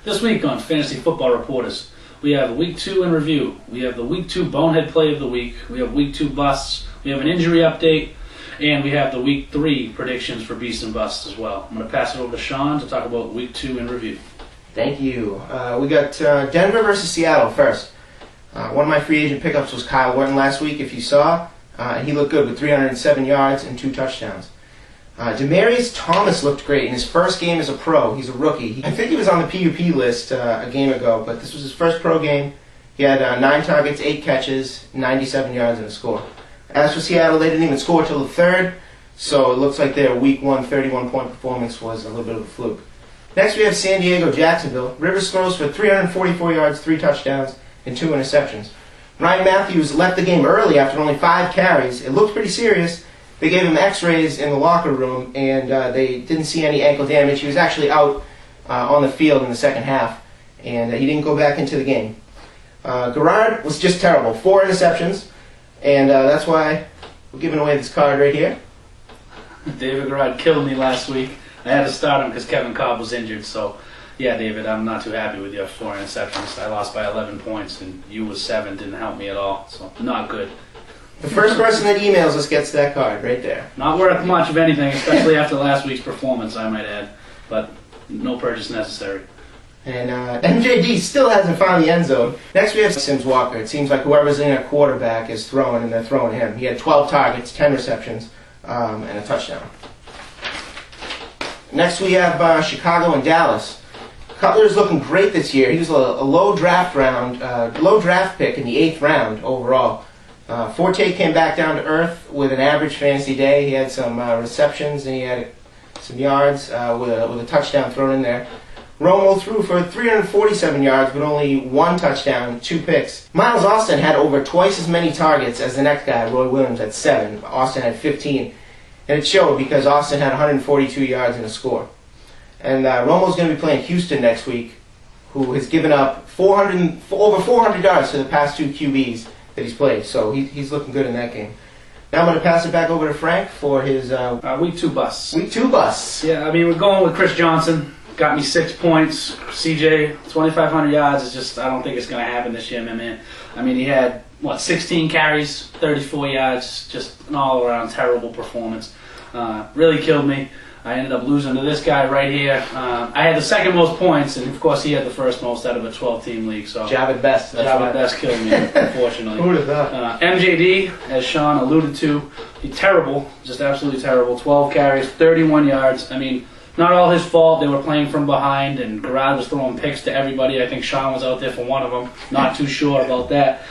This week on Fantasy Football Reporters, we have Week 2 in review. We have the Week 2 Bonehead Play of the Week. We have Week 2 Busts. We have an injury update. And we have the Week 3 predictions for Beasts and Busts as well. I'm going to pass it over to Sean to talk about Week 2 in review. Thank you. We got Denver versus Seattle first. One of my free agent pickups was Kyle Orton last week, if you saw. He looked good with 307 yards and 2 touchdowns. Demaryius Thomas looked great in his first game as a pro. He's a rookie. I think he was on the PUP list a game ago, but this was his first pro game. He had 9 targets, 8 catches, 97 yards, and a score. As for Seattle, they didn't even score till the third, so it looks like their Week 1 31-point performance was a little bit of a fluke. Next we have San Diego, Jacksonville. Rivers throws for 344 yards, 3 touchdowns, and 2 interceptions. Ryan Matthews left the game early after only 5 carries. It looked pretty serious. They gave him x-rays in the locker room, and they didn't see any ankle damage. He was actually out on the field in the second half, and he didn't go back into the game. Garrard was just terrible. 4 interceptions, and that's why we're giving away this card right here. David Garrard killed me last week. I had to start him because Kevin Cobb was injured, so yeah, David, I'm not too happy with your 4 interceptions. I lost by 11 points, and you was 7, didn't help me at all, so not good. The first person that emails us gets that card right there. Not worth much of anything, especially after last week's performance, I might add. But no purchase necessary. And MJD still hasn't found the end zone. Next we have Sims Walker. It seems like whoever's in a quarterback is throwing, and they're throwing him. He had 12 targets, 10 receptions, and a touchdown. Next we have Chicago and Dallas. Cutler's looking great this year. He was a low draft pick in the 8th round overall. Forte came back down to earth with an average fantasy day. He had some receptions and he had some yards with a touchdown thrown in there. Romo threw for 347 yards but only 1 touchdown, 2 picks. Miles Austin had over twice as many targets as the next guy, Roy Williams, at 7. Austin had 15. And it showed because Austin had 142 yards and a score. And Romo's going to be playing Houston next week, who has given up over 400 yards to the past 2 QBs that he's played. So he's looking good in that game. Now I'm going to pass it back over to Frank for his Week 2 busts. Week 2 busts. Yeah, I mean, we're going with Chris Johnson. Got me 6 points. CJ, 2,500 yards is just, I don't think it's going to happen this year, my man. I mean, he had, 16 carries, 34 yards, just an all-around terrible performance. Really killed me. I ended up losing to this guy right here. I had the second most points, and of course he had the first most out of a 12-team league. So Javid Best. Javid Best killed me, unfortunately. Who would have thought? MJD, as Sean alluded to, terrible, just absolutely terrible. 12 carries, 31 yards. I mean, not all his fault. They were playing from behind, and Garrard was throwing picks to everybody. I think Sean was out there for one of them. Not too sure about that.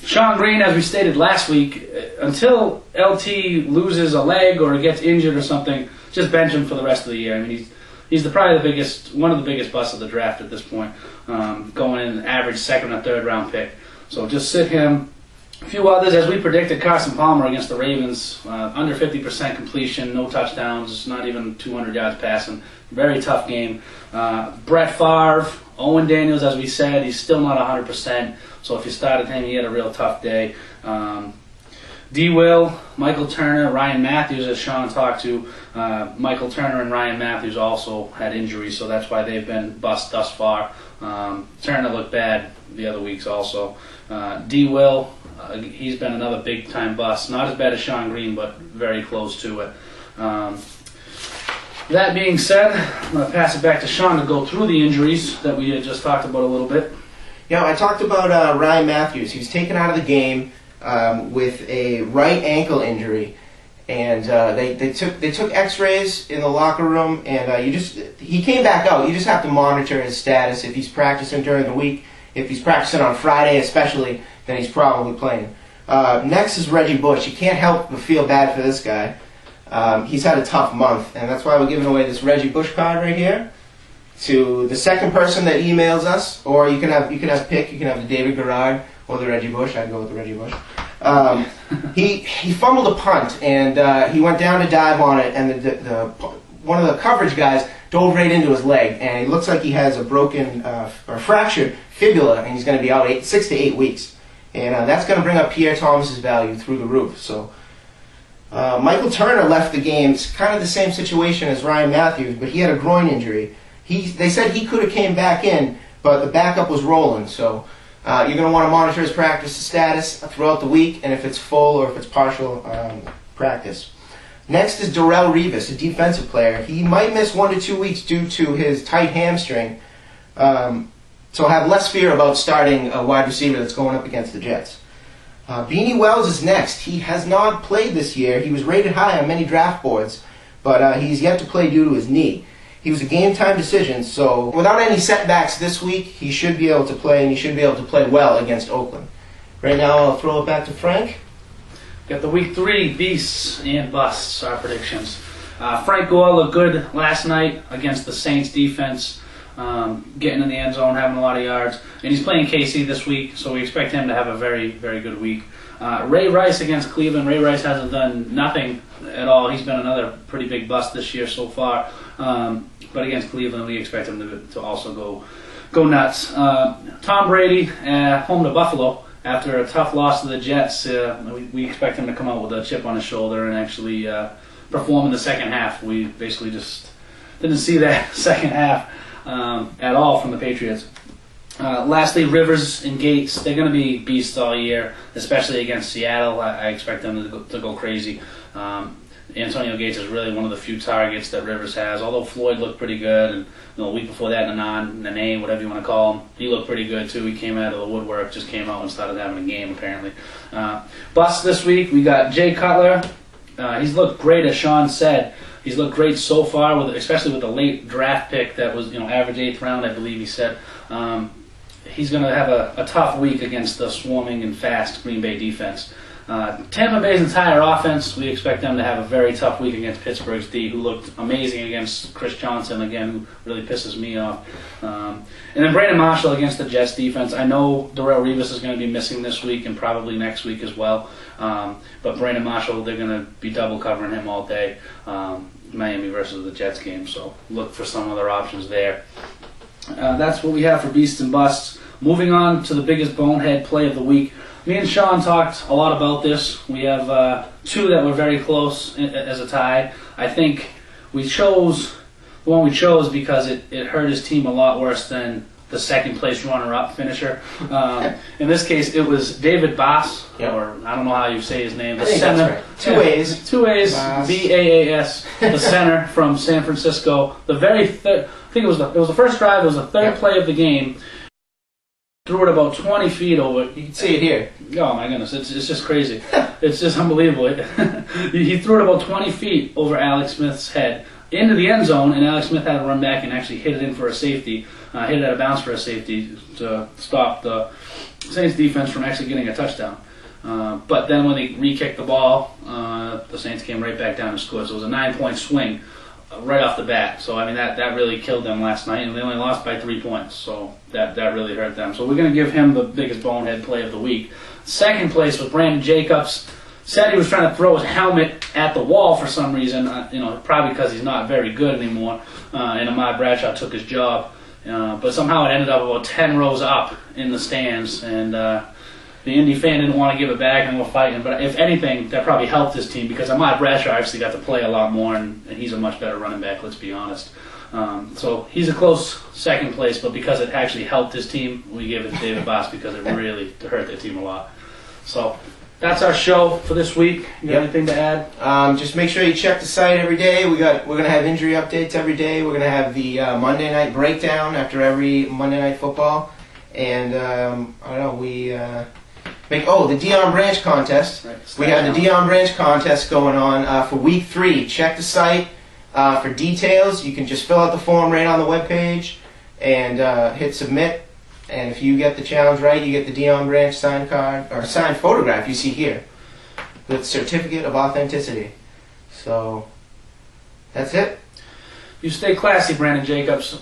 Sean Green, as we stated last week, until LT loses a leg or gets injured or something, just bench him for the rest of the year. I mean, he's probably one of the biggest busts of the draft at this point, going in an average 2nd or 3rd round pick. So just sit him. A few others, as we predicted, Carson Palmer against the Ravens, under 50% completion, no touchdowns, not even 200 yards passing. Very tough game. Brett Favre, Owen Daniels, as we said, he's still not 100%. So if you started him, he had a real tough day. D. Will, Michael Turner, Ryan Matthews, as Sean talked to. Michael Turner and Ryan Matthews also had injuries, so that's why they've been bust thus far. Turner looked bad the other weeks also. D. Will, he's been another big-time bust. Not as bad as Sean Green, but very close to it. That being said, I'm going to pass it back to Sean to go through the injuries that we had just talked about a little bit. Yeah, I talked about Ryan Matthews. He was taken out of the game with a right ankle injury, and they took X-rays in the locker room, and he came back out. You just have to monitor his status. If he's practicing during the week, if he's practicing on Friday especially, then he's probably playing. Next is Reggie Bush. You can't help but feel bad for this guy. He's had a tough month, and that's why we're giving away this Reggie Bush card right here to the second person that emails us, or you can have the David Garrard or the Reggie Bush. I'd go with the Reggie Bush. He fumbled a punt, and he went down to dive on it, and one of the coverage guys dove right into his leg, and it looks like he has a broken or fractured fibula, and he's going to be out 6 to 8 weeks, and that's going to bring up Pierre Thomas's value through the roof. So Michael Turner left the game. It's kind of the same situation as Ryan Matthews, but he had a groin injury. They said he could have came back in, but the backup was rolling. So you're going to want to monitor his practice status throughout the week, and if it's full or if it's partial practice. Next is Darrelle Revis, a defensive player. He might miss 1 to 2 weeks due to his tight hamstring. So have less fear about starting a wide receiver that's going up against the Jets. Beanie Wells is next. He has not played this year. He was rated high on many draft boards, but he's yet to play due to his knee. He was a game-time decision, so without any setbacks this week, he should be able to play, and he should be able to play well against Oakland. Right now, I'll throw it back to Frank. Got the Week 3 beasts and busts, our predictions. Frank Gore looked good last night against the Saints defense, getting in the end zone, having a lot of yards. And he's playing KC this week, so we expect him to have a very, very good week. Ray Rice against Cleveland. Ray Rice hasn't done nothing at all. He's been another pretty big bust this year so far. But against Cleveland, we expect him to also go nuts. Tom Brady, home to Buffalo. After a tough loss to the Jets, we expect him to come out with a chip on his shoulder and actually perform in the second half. We basically just didn't see that second half at all from the Patriots. Lastly, Rivers and Gates, they're going to be beasts all year, especially against Seattle. I expect them to go crazy. Antonio Gates is really one of the few targets that Rivers has, although Floyd looked pretty good, and a week before that, Nene, whatever you want to call him, he looked pretty good too. He came out of the woodwork, just came out and started having a game apparently. Bust this week, we got Jay Cutler. He's looked great, as Sean said. He's looked great so far, especially with the late draft pick that was average 8th round, I believe he said. He's going to have a tough week against the swarming and fast Green Bay defense. Tampa Bay's entire offense, we expect them to have a very tough week against Pittsburgh's D, who looked amazing against Chris Johnson, again, who really pisses me off. And then Brandon Marshall against the Jets defense. I know Darrelle Revis is going to be missing this week and probably next week as well. But Brandon Marshall, they're going to be double covering him all day. Miami versus the Jets game, so look for some other options there. That's what we have for Beasts and Busts. Moving on to the biggest bonehead play of the week. Me and Sean talked a lot about this. We have two that were very close as a tie. I think we chose the one we chose because it hurt his team a lot worse than the second place runner-up finisher. In this case, it was David Baas, or I don't know how you say his name. I think that's right. Two A's, B-A-A-S, the center from San Francisco. The very I think it was the first drive. It was the third play of the game. Threw it about 20 feet over. You can see it here. Oh my goodness, it's just crazy. It's just unbelievable. He threw it about 20 feet over Alex Smith's head into the end zone, and Alex Smith had to run back and actually hit it in for a safety. Hit it out of bounds for a safety to stop the Saints defense from actually getting a touchdown. But then when they re-kicked the ball, the Saints came right back down and scored. So it was a 9-point swing right off the bat. So I mean that really killed them last night, and they only lost by 3 points. So that really hurt them. So we're going to give him the biggest bonehead play of the week. Second place was Brandon Jacobs. Said he was trying to throw his helmet at the wall for some reason. Probably because he's not very good anymore. And Ahmad Bradshaw took his job. But somehow it ended up about 10 rows up in the stands, and the Indy fan didn't want to give it back and were fighting. But if anything, that probably helped his team because Ahmad Bradshaw actually got to play a lot more, and he's a much better running back, let's be honest. So he's a close second place, but because it actually helped his team, we give it to David Baas because it really hurt their team a lot. So that's our show for this week. You got anything to add? Just make sure you check the site every day. We're gonna have injury updates every day. We're gonna have the Monday night breakdown after every Monday night football, and I don't know. The Deion Branch contest. Right, we have the Deion Branch contest going on for week 3. Check the site for details. You can just fill out the form right on the webpage and hit submit. And if you get the challenge right, you get the Deion Branch signed card, or signed photograph you see here, with certificate of authenticity. So, that's it. You stay classy, Brandon Jacobs.